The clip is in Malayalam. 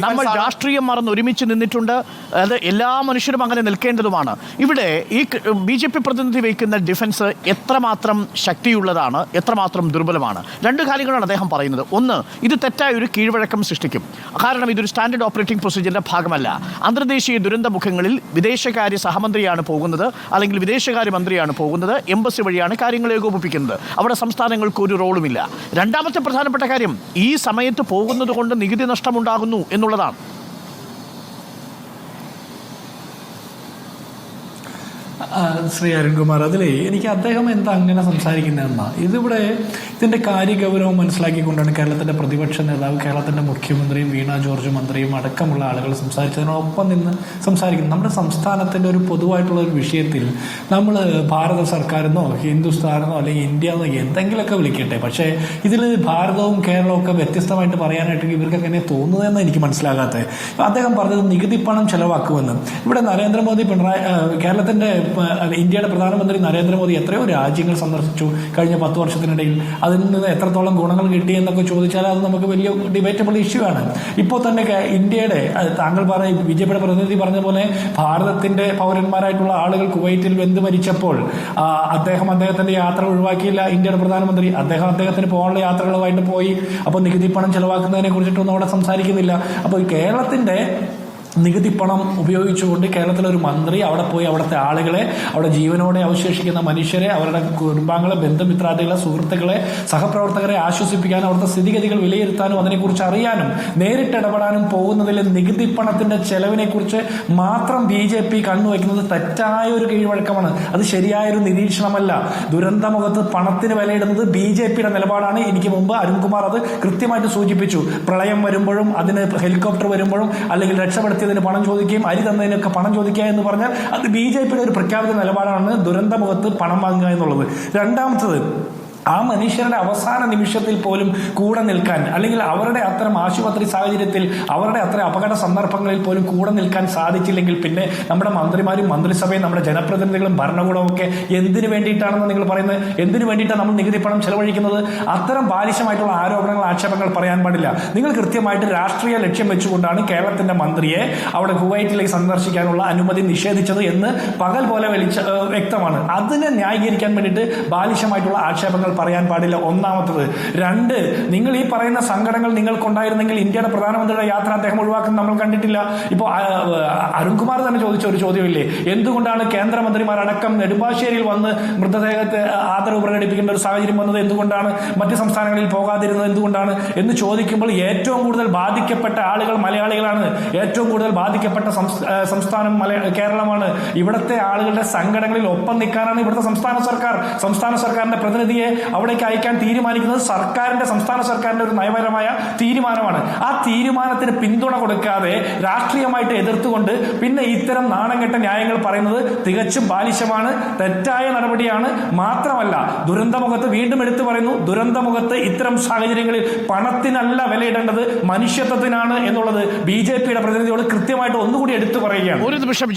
നമ്മൾ രാഷ്ട്രീയം മറന്ന് ഒരുമിച്ച് നിന്നിട്ടുണ്ട്. അത് എല്ലാ മനുഷ്യരും അങ്ങനെ നിൽക്കേണ്ടതുമാണ്. ഇവിടെ ഈ BJP പ്രതിനിധി വയ്ക്കുന്ന ഡിഫൻസ് എത്രമാത്രം ശക്തിയുള്ളതാണ്, എത്രമാത്രം ദുർബലമാണ്. രണ്ട് കാര്യങ്ങളാണ് അദ്ദേഹം പറയുന്നത്. ഒന്ന്, ഇത് തെറ്റായ ഒരു കീഴ്വഴക്കം സൃഷ്ടിക്കും. കാരണം ഇതൊരു സ്റ്റാൻഡേർഡ് ഓപ്പറേറ്റിംഗ് പ്രൊസീജിയറിന്റെ ഭാഗമല്ല. അന്തർദേശീയ ദുരന്തമുഖങ്ങളിൽ വിദേശകാര്യ സഹമന്ത്രിയാണ് പോകുന്നത്, അല്ലെങ്കിൽ വിദേശകാര്യ മന്ത്രിയാണ് പോകുന്നത്. എംബസി വഴിയാണ് കാര്യങ്ങൾ ഏകോപിപ്പിക്കുന്നത്. അവിടെ സംസ്ഥാനങ്ങൾക്ക് ഒരു റോളുമില്ല. രണ്ടാമത്തെ പ്രധാനപ്പെട്ട കാര്യം, ഈ സമയത്ത് പോകുന്നത് കൊണ്ട് നികുതി നഷ്ടമുണ്ടാകുന്നു എന്നുള്ളതാണ്. ശ്രീ അരുൺകുമാർ, അതിലേ എനിക്ക് അദ്ദേഹം എന്താ അങ്ങനെ സംസാരിക്കുന്നതെന്നാ, ഇതിന്റെ കാര്യഗൗരവം മനസ്സിലാക്കിക്കൊണ്ടാണ് കേരളത്തിന്റെ പ്രതിപക്ഷ നേതാവ്, കേരളത്തിന്റെ മുഖ്യമന്ത്രിയും വീണ ജോർജ് മന്ത്രിയും അടക്കമുള്ള ആളുകൾ സംസാരിച്ചതിനോടൊപ്പം നിന്ന് സംസാരിക്കുന്നത്. നമ്മുടെ സംസ്ഥാനത്തിന്റെ ഒരു പൊതുവായിട്ടുള്ള ഒരു വിഷയത്തിൽ നമ്മൾ ഭാരത സർക്കാരെന്നോ ഹിന്ദുസ്ഥാനെന്നോ അല്ലെങ്കിൽ ഇന്ത്യ എന്നോ എന്തെങ്കിലുമൊക്കെ വിളിക്കട്ടെ, പക്ഷേ ഇതിൽ ഭാരതവും കേരളവും ഒക്കെ വ്യത്യസ്തമായിട്ട് പറയാനായിട്ട് ഇവർക്ക് എങ്ങനെ തോന്നുന്നതെന്ന് എനിക്ക് മനസ്സിലാകാത്തത്. അദ്ദേഹം പറഞ്ഞത് നികുതി പണം ചെലവാക്കുമെന്ന്. ഇവിടെ നരേന്ദ്രമോദി കേരളത്തിന്റെ ഇന്ത്യയുടെ പ്രധാനമന്ത്രി നരേന്ദ്രമോദി എത്രയോ രാജ്യങ്ങൾ സന്ദർശിച്ചു കഴിഞ്ഞ 10 വർഷത്തിനിടയിൽ. അതിൽ നിന്ന് എത്രത്തോളം ഗുണങ്ങൾ കിട്ടി എന്നൊക്കെ ചോദിച്ചാൽ അത് നമുക്ക് വലിയ ഡിബേറ്റബിൾ ഇഷ്യൂ ആണ്. ഇപ്പോൾ തന്നെ ഇന്ത്യയുടെ, താങ്കൾ BJPയുടെ പ്രതിനിധി പറഞ്ഞ പോലെ, ഭാരതത്തിന്റെ പൗരന്മാരായിട്ടുള്ള ആളുകൾ കുവൈറ്റിൽ വെന്ത് മരിച്ചപ്പോൾ അദ്ദേഹത്തിന്റെ യാത്ര ഒഴിവാക്കിയില്ല ഇന്ത്യയുടെ പ്രധാനമന്ത്രി. അദ്ദേഹത്തിന് പോകാനുള്ള യാത്രകളുമായിട്ട് പോയി. അപ്പോൾ നികുതി പണം ചെലവാക്കുന്നതിനെ കുറിച്ചിട്ടൊന്നും അവിടെ സംസാരിക്കുന്നില്ല. അപ്പോൾ കേരളത്തിന്റെ നികുതി പണം ഉപയോഗിച്ചുകൊണ്ട് കേരളത്തിലൊരു മന്ത്രി അവിടെ പോയി അവിടുത്തെ ആളുകളെ, അവിടെ ജീവനോടെ അവശേഷിക്കുന്ന മനുഷ്യരെ, അവരുടെ കുടുംബാംഗങ്ങളെ, ബന്ധുമിത്രാദികളെ, സുഹൃത്തുക്കളെ, സഹപ്രവർത്തകരെ ആശ്വസിപ്പിക്കാനും അവിടുത്തെ സ്ഥിതിഗതികൾ വിലയിരുത്താനും അതിനെക്കുറിച്ച് അറിയാനും നേരിട്ട് ഇടപെടാനും പോകുന്നതിൽ നികുതി പണത്തിന്റെ ചെലവിനെ കുറിച്ച് മാത്രം BJP കണ്ണുവയ്ക്കുന്നത് തെറ്റായ ഒരു കീഴ്വഴക്കമാണ്. അത് ശരിയായൊരു നിരീക്ഷണമല്ല. ദുരന്തമുഖത്ത് പണത്തിന് വിലയിടുന്നത് BJPയുടെ നിലപാടാണ്. എനിക്ക് മുമ്പ് അരുൺകുമാർ അത് കൃത്യമായിട്ട് സൂചിപ്പിച്ചു. പ്രളയം വരുമ്പോഴും അതിന് ഹെലികോപ്റ്റർ വരുമ്പോഴും അല്ലെങ്കിൽ രക്ഷപ്പെടുത്തിയതിന് പണം ചോദിക്കുകയും അരി തന്നതിനൊക്കെ പണം ചോദിക്കുക എന്ന് പറഞ്ഞാൽ അത് BJPയുടെ ഒരു പ്രഖ്യാപിത നിലപാടാണ് ദുരന്തമുഖത്ത് പണം വാങ്ങുക എന്നുള്ളത്. രണ്ടാമത്തത്, ആ മനുഷ്യരുടെ അവസാന നിമിഷത്തിൽ പോലും കൂടെ നിൽക്കാൻ, അല്ലെങ്കിൽ അവരുടെ അത്തരം ആശുപത്രി സാഹചര്യത്തിൽ, അവരുടെ അത്തരം അപകട സന്ദർഭങ്ങളിൽ പോലും കൂടെ നിൽക്കാൻ സാധിച്ചില്ലെങ്കിൽ പിന്നെ നമ്മുടെ മന്ത്രിമാരും മന്ത്രിസഭയും നമ്മുടെ ജനപ്രതിനിധികളും ഭരണകൂടവും ഒക്കെ എന്തിനു വേണ്ടിയിട്ടാണെന്ന് നിങ്ങൾ പറയുന്നത്? എന്തിനു വേണ്ടിയിട്ടാണ് നമ്മൾ നികുതി പണം ചെലവഴിക്കുന്നത്? അത്തരം ബാലിശമായിട്ടുള്ള ആരോപണങ്ങൾ, ആക്ഷേപങ്ങൾ പറയാൻ പാടില്ല. നിങ്ങൾ കൃത്യമായിട്ട് രാഷ്ട്രീയ ലക്ഷ്യം വെച്ചുകൊണ്ടാണ് കേരളത്തിന്റെ മന്ത്രിയെ അവിടെ കുവൈറ്റിലേക്ക് സന്ദർശിക്കാനുള്ള അനുമതി നിഷേധിച്ചത് എന്ന് പകൽ പോലെ വ്യക്തമാണ്. അതിനെ ന്യായീകരിക്കാൻ വേണ്ടിയിട്ട് ബാലിശമായിട്ടുള്ള ആക്ഷേപങ്ങൾ പറയാൻ പാടില്ല. ഒന്നാമത്തത്. രണ്ട്, നിങ്ങൾ ഈ പറയുന്ന സങ്കടങ്ങൾ നിങ്ങൾക്കുണ്ടായിരുന്നെങ്കിൽ ഇന്ത്യയുടെ പ്രധാനമന്ത്രിയുടെ യാത്ര അദ്ദേഹം ഒഴിവാക്കുന്നത് നമ്മൾ കണ്ടിട്ടില്ല. ഇപ്പോൾ അരുൺകുമാർ തന്നെ ചോദിച്ച ഒരു ചോദ്യമില്ലേ, എന്തുകൊണ്ടാണ് കേന്ദ്രമന്ത്രിമാരടക്കം നെടുമ്പാശ്ശേരിയിൽ വന്ന് മൃതദേഹത്തെ ആദരവ് പ്രകടിപ്പിക്കേണ്ട ഒരു സാഹചര്യം വന്നത്, എന്തുകൊണ്ടാണ് മറ്റ് സംസ്ഥാനങ്ങളിൽ പോകാതിരുന്നത്, എന്തുകൊണ്ടാണ് എന്ന് ചോദിക്കുമ്പോൾ ഏറ്റവും കൂടുതൽ ബാധിക്കപ്പെട്ട ആളുകൾ മലയാളികളാണ്. ഏറ്റവും കൂടുതൽ ബാധിക്കപ്പെട്ട സംസ്ഥാനം കേരളമാണ്. ഇവിടുത്തെ ആളുകളുടെ സങ്കടങ്ങളിൽ ഒപ്പം നിൽക്കാനാണ് ഇവിടുത്തെ സംസ്ഥാന സർക്കാരിന്റെ പ്രതിനിധിയെ അവിടേക്ക് അയക്കാൻ തീരുമാനിക്കുന്നത് സംസ്ഥാന സർക്കാരിന്റെ ഒരു നയപരമായ തീരുമാനമാണ്. ആ തീരുമാനത്തിന് പിന്തുണ കൊടുക്കാതെ രാഷ്ട്രീയമായിട്ട് എതിർത്തുകൊണ്ട് പിന്നെ ഇത്തരം നാണംകെട്ട ന്യായങ്ങൾ പറയുന്നത് തികച്ചും ബാലിശമാണ്, തെറ്റായ നടപടിയാണ്. മാത്രമല്ല, ദുരന്തമുഖത്ത് വീണ്ടും എടുത്തു പറയുന്നു, ദുരന്തമുഖത്ത് ഇത്തരം സാഹചര്യങ്ങളിൽ പണത്തിനല്ല വിലയിടേണ്ടത്, മനുഷ്യത്വത്തിനാണ് എന്നുള്ളത് BJPയുടെ പ്രതിനിധിയോട് കൃത്യമായിട്ട് ഒന്നുകൂടി എടുത്തു പറയുകയാണ്. ഒരു നിമിഷം